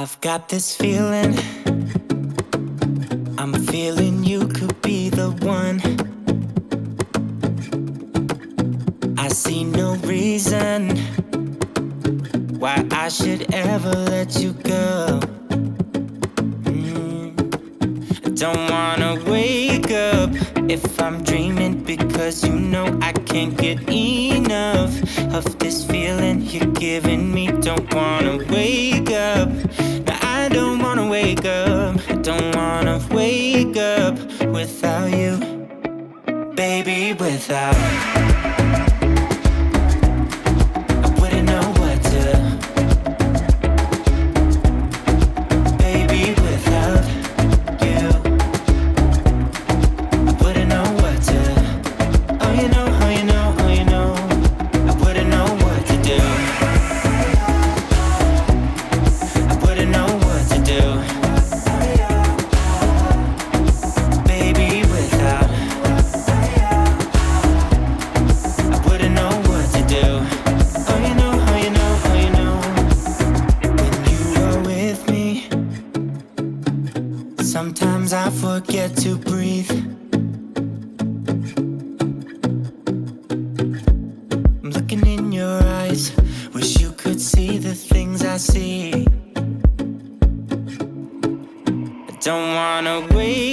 I've got this feeling, I'm feeling you could be the one. I see no reason why I should ever let you go. I don't wanna wake up if I'm dreaming, because you know I can't get enough of this feeling you're giving me. Don't wanna wake up, no, I don't wanna wake up. I don't wanna wake up without you, baby, without. I wouldn't know what to, baby, without you. I wouldn't know what to, oh you know, oh you know, oh you know, I wouldn't know what to do. I wouldn't know what to do, baby, without. I wouldn't know what to do, oh you know, oh you know, oh you know. When you are with me, sometimes I forget to breathe. I'm looking in your eyes, wish you could see the things I see. I don't wanna wait